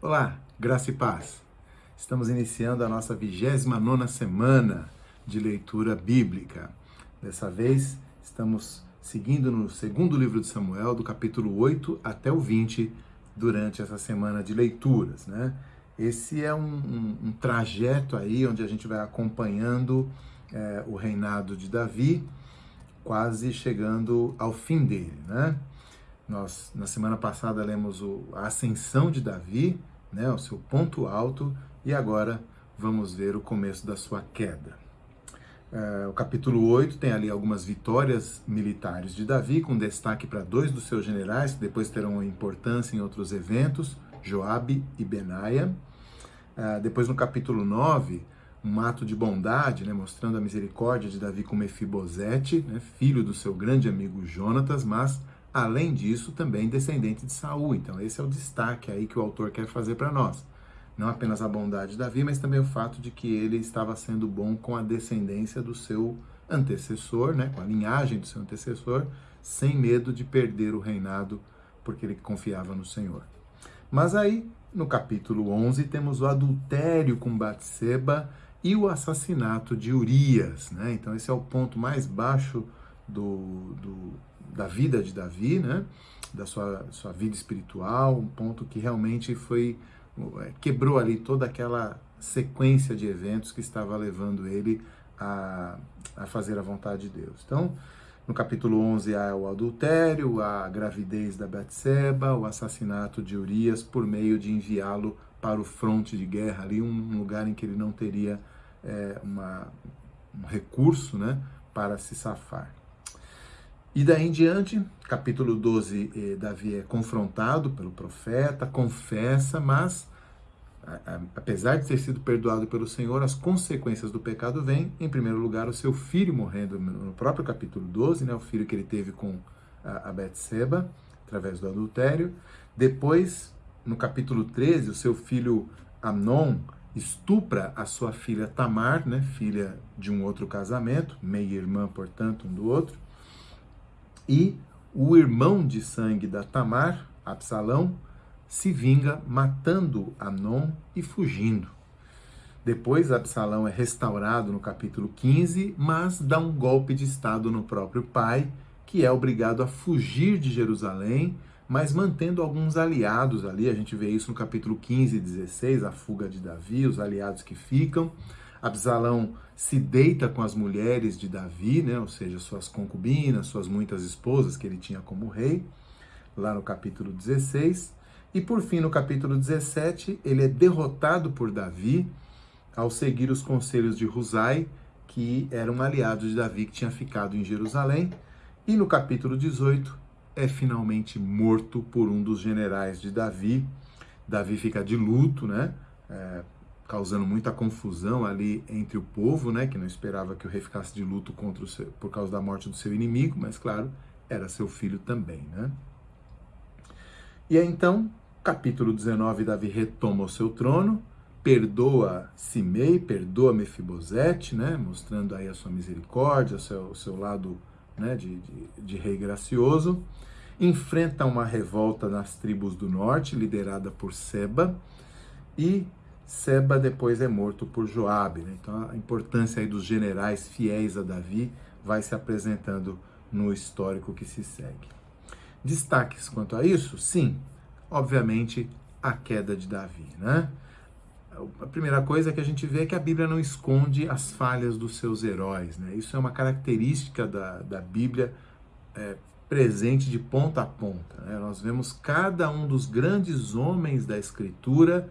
Olá, graça e paz. Estamos iniciando a nossa 29ª semana de leitura bíblica. Dessa vez, estamos seguindo no segundo livro de Samuel, do capítulo 8 até o 20, durante essa semana de leituras, né? Esse é um trajeto aí onde a gente vai acompanhando o reinado de Davi, quase chegando ao fim dele, né? Nós, na semana passada, lemos a ascensão de Davi, né, o seu ponto alto, e agora vamos ver o começo da sua queda. O capítulo 8 tem ali algumas vitórias militares de Davi, com destaque para dois dos seus generais, que depois terão importância em outros eventos, Joabe e Benaia. Depois, no capítulo 9, um ato de bondade, né, mostrando a misericórdia de Davi com Mefibosete, né, filho do seu grande amigo Jonatas, mas além disso, também descendente de Saul. Então, esse é o destaque aí que o autor quer fazer para nós. Não apenas a bondade de Davi, mas também o fato de que ele estava sendo bom com a descendência do seu antecessor, né, com a linhagem do seu antecessor, sem medo de perder o reinado, porque ele confiava no Senhor. Mas aí, no capítulo 11, temos o adultério com Batseba e o assassinato de Urias, né? Então, esse é o ponto mais baixo da vida de Davi, né? Da sua vida espiritual, um ponto que realmente quebrou ali toda aquela sequência de eventos que estava levando ele a fazer a vontade de Deus. Então, no capítulo 11 há o adultério, a gravidez da Batseba, o assassinato de Urias por meio de enviá-lo para o fronte de guerra, ali um lugar em que ele não teria um recurso, né, para se safar. E daí em diante, capítulo 12, Davi é confrontado pelo profeta, confessa, mas apesar de ter sido perdoado pelo Senhor, as consequências do pecado vêm. Em primeiro lugar, o seu filho morrendo no próprio capítulo 12, né, o filho que ele teve com a Batseba, através do adultério. Depois, no capítulo 13, o seu filho Amnon estupra a sua filha Tamar, né, filha de um outro casamento, meia-irmã, portanto, um do outro. E o irmão de sangue da Tamar, Absalão, se vinga matando Amnon e fugindo. Depois, Absalão é restaurado no capítulo 15, mas dá um golpe de estado no próprio pai, que é obrigado a fugir de Jerusalém, mas mantendo alguns aliados ali. A gente vê isso no capítulo 15 e 16, a fuga de Davi, os aliados que ficam. Absalão se deita com as mulheres de Davi, né, ou seja, suas concubinas, suas muitas esposas que ele tinha como rei, lá no capítulo 16. E por fim, no capítulo 17, ele é derrotado por Davi ao seguir os conselhos de Husai, que era um aliado de Davi que tinha ficado em Jerusalém. E no capítulo 18, é finalmente morto por um dos generais de Davi. Davi fica de luto, né? Causando muita confusão ali entre o povo, né? Que não esperava que o rei ficasse de luto por causa da morte do seu inimigo, mas claro, era seu filho também, né? E aí, então, capítulo 19, Davi retoma o seu trono, perdoa Simei, perdoa Mefibosete, né, mostrando aí a sua misericórdia, o seu lado, né, de rei gracioso, enfrenta uma revolta nas tribos do norte, liderada por Seba, e Seba depois é morto por Joabe, né? Então a importância aí dos generais fiéis a Davi vai se apresentando no histórico que se segue. Destaques quanto a isso? Sim, obviamente, a queda de Davi, né? A primeira coisa que a gente vê é que a Bíblia não esconde as falhas dos seus heróis, né? Isso é uma característica da Bíblia presente de ponta a ponta, né? Nós vemos cada um dos grandes homens da Escritura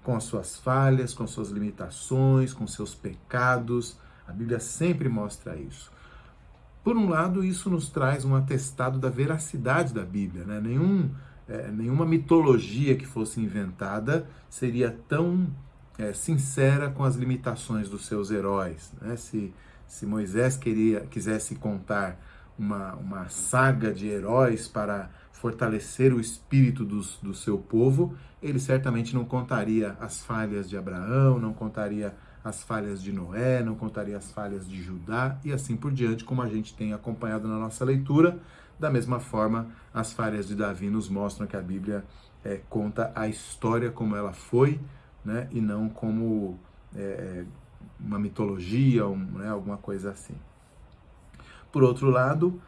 com as suas falhas, com suas limitações, com seus pecados. A Bíblia sempre mostra isso. Por um lado, isso nos traz um atestado da veracidade da Bíblia, né? Nenhuma mitologia que fosse inventada seria tão sincera com as limitações dos seus heróis, né? Se Moisés quisesse contar uma saga de heróis para fortalecer o espírito do seu povo, ele certamente não contaria as falhas de Abraão, não contaria as falhas de Noé, não contaria as falhas de Judá e assim por diante, como a gente tem acompanhado na nossa leitura. Da mesma forma, as falhas de Davi nos mostram que a Bíblia conta a história como ela foi, né, e não como uma mitologia, né, alguma coisa assim. Por outro lado,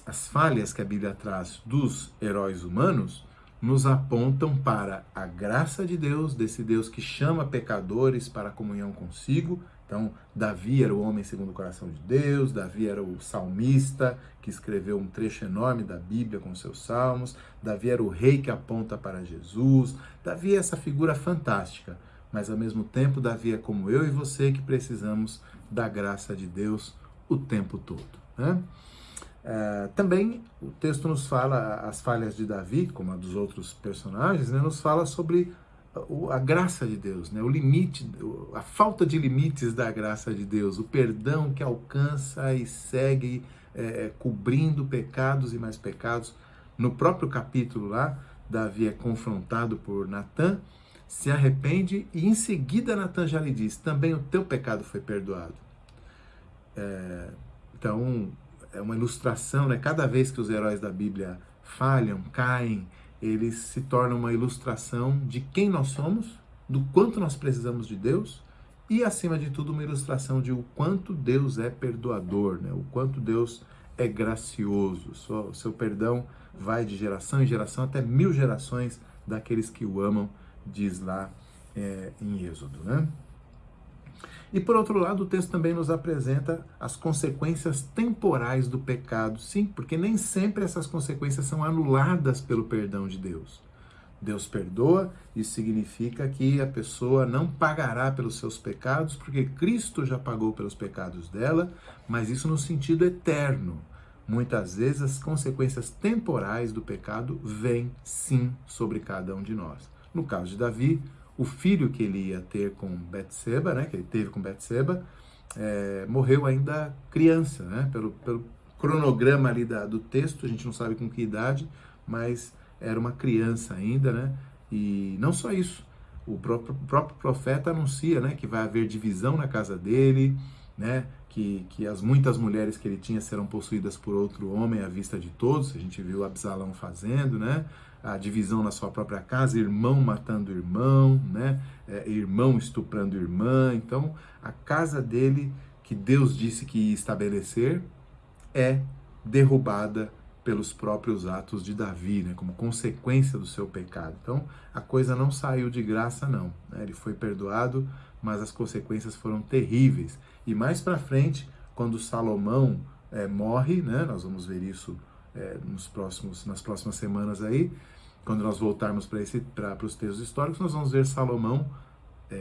as falhas que a Bíblia traz dos heróis humanos nos apontam para a graça de Deus, desse Deus que chama pecadores para a comunhão consigo. Então, Davi era o homem segundo o coração de Deus, Davi era o salmista que escreveu um trecho enorme da Bíblia com seus salmos, Davi era o rei que aponta para Jesus, Davi é essa figura fantástica, mas ao mesmo tempo Davi é como eu e você que precisamos da graça de Deus o tempo todo, né? Também o texto nos fala, as falhas de Davi, como a dos outros personagens, né, nos fala sobre a graça de Deus, né, o limite, a falta de limites da graça de Deus, o perdão que alcança e segue cobrindo pecados e mais pecados. No próprio capítulo lá, Davi é confrontado por Natã, se arrepende e em seguida Natã já lhe diz, também o teu pecado foi perdoado. Então, é uma ilustração, né? Cada vez que os heróis da Bíblia falham, caem, eles se tornam uma ilustração de quem nós somos, do quanto nós precisamos de Deus e, acima de tudo, uma ilustração de o quanto Deus é perdoador, né? O quanto Deus é gracioso. O seu perdão vai de geração em geração até 1000 gerações daqueles que o amam, diz lá em Êxodo, né? E por outro lado, o texto também nos apresenta as consequências temporais do pecado. Sim, porque nem sempre essas consequências são anuladas pelo perdão de Deus. Deus perdoa, isso significa que a pessoa não pagará pelos seus pecados, porque Cristo já pagou pelos pecados dela, mas isso no sentido eterno. Muitas vezes as consequências temporais do pecado vêm sim sobre cada um de nós. No caso de Davi, o filho que ele ia ter com Betseba, né, que ele teve com Betseba, morreu ainda criança, né, pelo cronograma ali do texto, a gente não sabe com que idade, mas era uma criança ainda, né, e não só isso, o próprio profeta anuncia, né, que vai haver divisão na casa dele, né, que as muitas mulheres que ele tinha serão possuídas por outro homem à vista de todos, a gente viu Absalão fazendo, né, a divisão na sua própria casa, irmão matando irmão, né, irmão estuprando irmã. Então, a casa dele, que Deus disse que ia estabelecer, é derrubada pelos próprios atos de Davi, né, como consequência do seu pecado. Então, a coisa não saiu de graça, não, né? Ele foi perdoado, mas as consequências foram terríveis. E mais para frente, quando Salomão morre, né, nós vamos ver isso nas próximas semanas aí, quando nós voltarmos para os textos históricos, nós vamos ver Salomão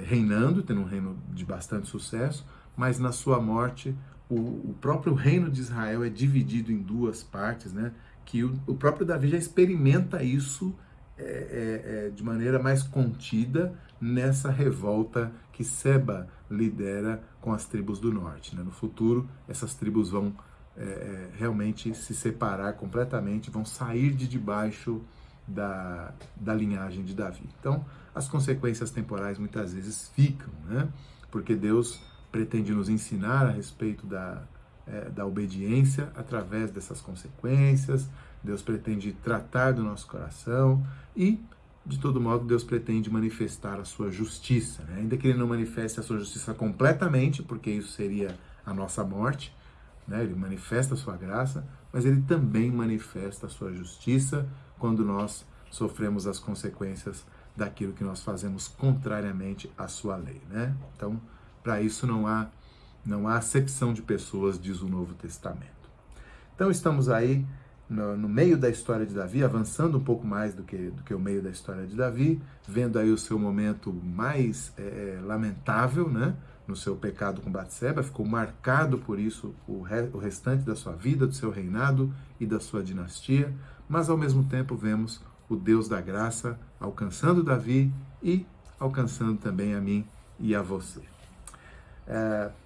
reinando, tendo um reino de bastante sucesso, mas na sua morte o próprio reino de Israel é dividido em duas partes, né? Que o próprio Davi já experimenta isso de maneira mais contida nessa revolta que Seba lidera com as tribos do norte, né? No futuro, essas tribos vão realmente se separar completamente, vão sair de debaixo da linhagem de Davi. Então, as consequências temporais muitas vezes ficam, né? Porque Deus pretende nos ensinar a respeito da obediência através dessas consequências. Deus pretende tratar do nosso coração e, de todo modo, Deus pretende manifestar a sua justiça, né? Ainda que Ele não manifeste a sua justiça completamente, porque isso seria a nossa morte, né? Ele manifesta a sua graça, mas Ele também manifesta a sua justiça quando nós sofremos as consequências daquilo que nós fazemos contrariamente à sua lei, né? Então, para isso não há acepção de pessoas, diz o Novo Testamento. Então, estamos aí no meio da história de Davi, avançando um pouco mais do que o meio da história de Davi, vendo aí o seu momento mais lamentável, né? No seu pecado com Batseba, ficou marcado por isso o restante da sua vida, do seu reinado e da sua dinastia, mas ao mesmo tempo vemos o Deus da graça alcançando Davi e alcançando também a mim e a você.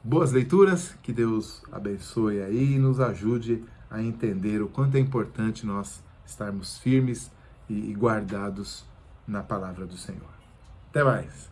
Boas leituras, que Deus abençoe aí e nos ajude a entender o quanto é importante nós estarmos firmes e guardados na palavra do Senhor. Até mais!